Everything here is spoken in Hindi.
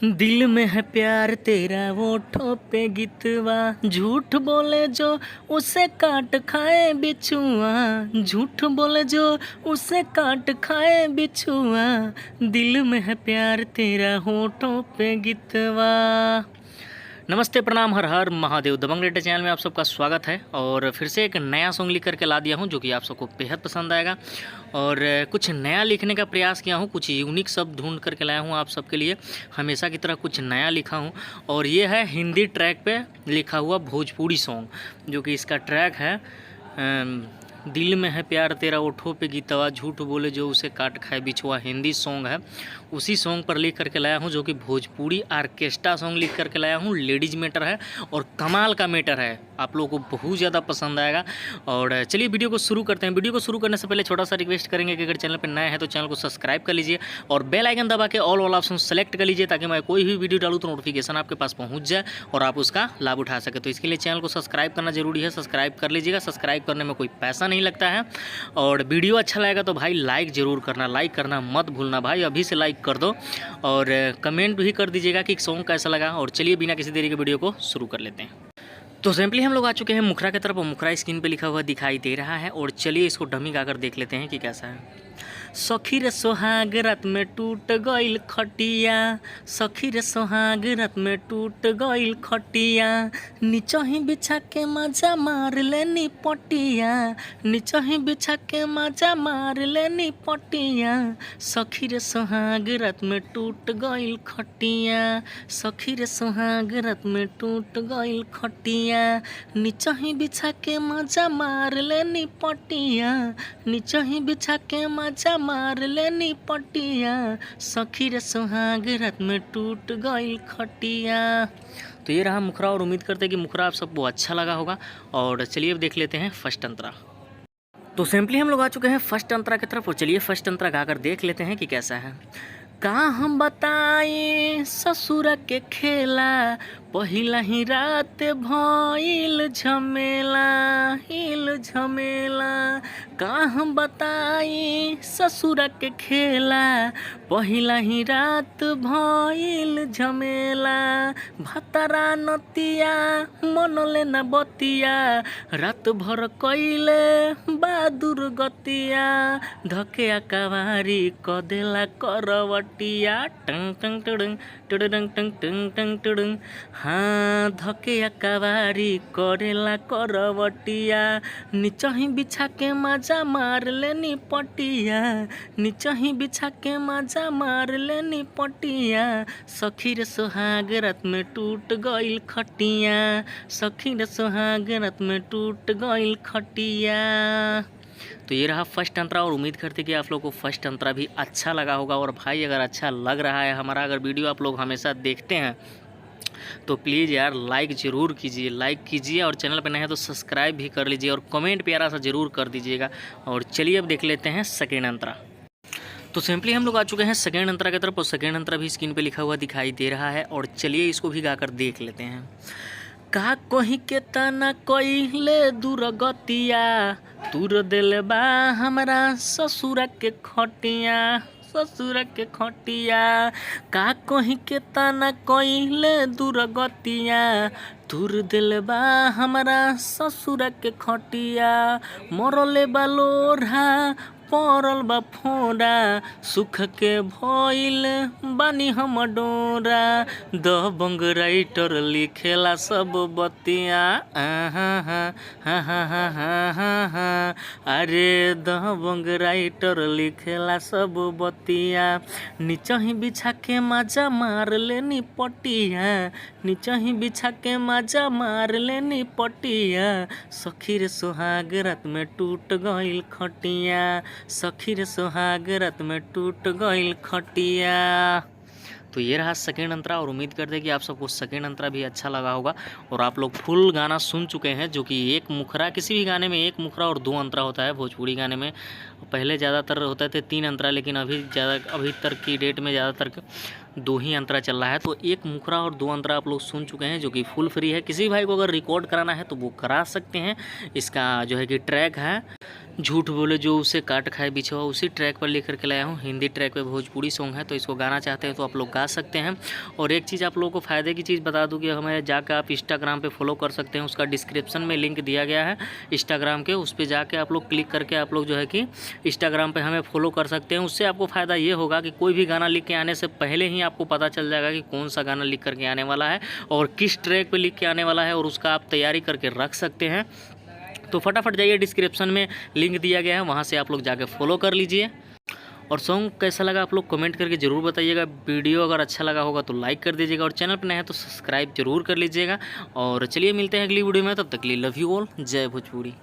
दिल में है प्यार तेरा होठों पे गितवा, झूठ बोले जो उसे काट खाए बिछुआ, झूठ बोले जो उसे काट खाए बिछुआ, दिल में है प्यार तेरा होठों पे गितवा। नमस्ते, प्रणाम, हर हर महादेव। दबंग रेडियो चैनल में आप सबका स्वागत है और फिर से एक नया सॉन्ग लिख करके ला दिया हूँ जो कि आप सबको बेहद पसंद आएगा। और कुछ नया लिखने का प्रयास किया हूँ, कुछ यूनिक शब्द ढूंढ करके लाया हूँ आप सबके लिए। हमेशा की तरह कुछ नया लिखा हूँ और ये है हिंदी ट्रैक पे लिखा हुआ भोजपुरी सॉन्ग, जो कि इसका ट्रैक है दिल में है प्यार तेरा ओठों पे गीतवा, झूठ बोले जो उसे काट खाए बिछुआ। हिंदी सॉन्ग है, उसी सॉन्ग पर लिख करके लाया हूँ, जो कि भोजपुरी ऑर्केस्ट्रा सॉन्ग लिख करके लाया हूँ। लेडीज़ मैटर है और कमाल का मैटर है, आप लोगों को बहुत ज़्यादा पसंद आएगा। और चलिए वीडियो को शुरू करते हैं। वीडियो को शुरू करने से पहले छोटा सा रिक्वेस्ट करेंगे कि अगर चैनल पर नया है तो चैनल को सब्सक्राइब कर लीजिए और बेल आइकन दबा के ऑल वाला ऑप्शन सेलेक्ट कर लीजिए, ताकि मैं कोई भी वीडियो डालूँ तो नोटिफिकेशन आपके पास पहुँच जाए और आप उसका लाभ उठा सके। तो इसके लिए चैनल को सब्सक्राइब करना जरूरी है, सब्सक्राइब कर लीजिएगा। सब्सक्राइब करने में कोई पैसा नहीं लगता है। और वीडियो अच्छा लगेगा तो भाई लाइक ज़रूर करना, लाइक करना मत भूलना भाई, अभी से लाइक कर दो और कमेंट भी कर दीजिएगा कि सॉन्ग कैसा लगा। और चलिए बिना किसी देरी के वीडियो को शुरू कर लेते हैं। तो सिंपली हम लोग आ चुके हैं मुखरा की तरफ और मुखरा स्क्रीन पे लिखा हुआ दिखाई दे रहा है। और चलिए इसको डमी गाकर देख लेते हैं कि कैसा है। सखी रे सोहाग रात में टूट गइल खटिया, सखी रे सोहाग रात में टूट गइल खटिया, नीचही बिछा के मजा मार लेनी पटिया, नीचही बिछा के मजा मार लेनी पटिया, सखी रे सोहाग रात में टूट गइल खटिया, सखी रे सोहाग रात में टूट गइल खटिया, नीचही बिछा के मजा मार लेनी पटिया, नीचही बिछा के मजा मार लेनी पटिया, सखी रे सुहाग रात में टूट गइल खटिया। तो ये रहा मुखरा और उम्मीद करते हैं कि मुखरा आप सबको अच्छा लगा होगा। और चलिए अब देख लेते हैं फर्स्ट अंतरा। तो सिंपली हम लोग आ चुके हैं फर्स्ट अंतरा की तरफ और चलिए फर्स्ट अंतरा गाकर देख लेते हैं कि कैसा है। का हम बताएं ससुर के खेला, पहिला ही रात भइल झमेला, हिल झमेला। का हम बताई ससुर के खेला, पहिला ही रात भइल झमेला, भतरा नतिया मनले न बतिया, रात भर कइले बहादुर गतिया, धके अकवारी कदेला करवटिया, टंग टंग टंग टंग टंग टंग टंग टंग, हाँ धके अकवारी करेला करवटिया, नीचही बिछा के मजा मार लेनी पटिया, नीचही बिछा के मजा मार लेनी पटिया, सखी रे सुहाग रात में टूट गइल खटिया, सखी रे सुहाग रात में टूट गइल खटिया। तो ये रहा फर्स्ट अंतरा और उम्मीद करते कि आप लोगों को फर्स्ट अंतरा भी अच्छा लगा होगा। और भाई अगर अच्छा लग रहा है हमारा, अगर वीडियो आप लोग हमेशा देखते हैं तो प्लीज़ यार लाइक ज़रूर कीजिए, लाइक कीजिए और चैनल पर नए हैं तो सब्सक्राइब भी कर लीजिए और कमेंट प्यारा सा ज़रूर कर दीजिएगा। और चलिए अब देख लेते हैं सेकेंड अंतरा। तो सिंपली हम लोग आ चुके हैं सेकेंड अंतरा की तरफ और सेकेंड अंतरा भी स्क्रीन पे लिखा हुआ दिखाई दे रहा है। और चलिए इसको भी गाकर देख लेते हैं। का कहीं के तना कइले दूर गतिया, दूर दिल बा हमारा ससुर के खटिया, ससुर के खटिया, का कहीं के तना कइले दूर गतिया, दूर दिल बा हमारा ससुर के खटिया, मरले बालोरा पड़ल बा फोड़ा, सुख के भइल बानी हम डोरा, दबंग राइटर लिखेला सब बतिया, अरे दबंग राइटर लिखेला सब बतिया, नीचही बिछा के मजा मार लेनी पटिया, नीचही बिछा के मजा मार लेनी पटिया, सखी रे सुहाग रात में टूट गइल खटिया, सखी रे सुहाग रात में टूट गइल खटिया। तो ये रहा सेकेंड अंतरा और उम्मीद करते हैं कि आप सबको सेकेंड अंतरा भी अच्छा लगा होगा। और आप लोग फुल गाना सुन चुके हैं, जो कि एक मुखरा, किसी भी गाने में एक मुखरा और 2 अंतरा होता है। भोजपुरी गाने में पहले ज़्यादातर होते थे 3 अंतरा, लेकिन अभी तक की डेट में ज़्यादातर 2 ही अंतरा चल रहा है। तो एक मुखरा और 2 अंतरा आप लोग सुन चुके हैं, जो कि फुल फ्री है। किसी भाई को अगर रिकॉर्ड कराना है तो वो करा सकते हैं। इसका जो है कि ट्रैक है झूठ बोले जो उसे काट खाए बिछुआ, उसी ट्रैक पर लेकर के लाया हूँ। हिंदी ट्रैक पे भोजपुरी सॉन्ग है, तो इसको गाना चाहते हैं तो आप लोग गा सकते हैं। और एक चीज़ आप लोगों को फ़ायदे की चीज़ बता दूँ कि हमें जाकर आप इंस्टाग्राम पे फॉलो कर सकते हैं। उसका डिस्क्रिप्शन में लिंक दिया गया है इंस्टाग्राम के, उस पर जाके आप लोग क्लिक करके आप लोग जो है कि इंस्टाग्राम पर हमें फॉलो कर सकते हैं। उससे आपको फ़ायदा ये होगा कि कोई भी गाना लिख के आने से पहले ही आपको पता चल जाएगा कि कौन सा गाना लिख करके आने वाला है और किस ट्रैक पर लिख के आने वाला है, और उसका आप तैयारी करके रख सकते हैं। तो फटाफट जाइए, डिस्क्रिप्शन में लिंक दिया गया है, वहाँ से आप लोग जाके फॉलो कर लीजिए। और सॉन्ग कैसा लगा आप लोग कमेंट करके ज़रूर बताइएगा। वीडियो अगर अच्छा लगा होगा तो लाइक कर दीजिएगा, और चैनल पर नए हैं तो सब्सक्राइब जरूर कर लीजिएगा। और चलिए मिलते हैं अगली वीडियो में, तब तक के लिए लव यू ऑल, जय भोजपुरी।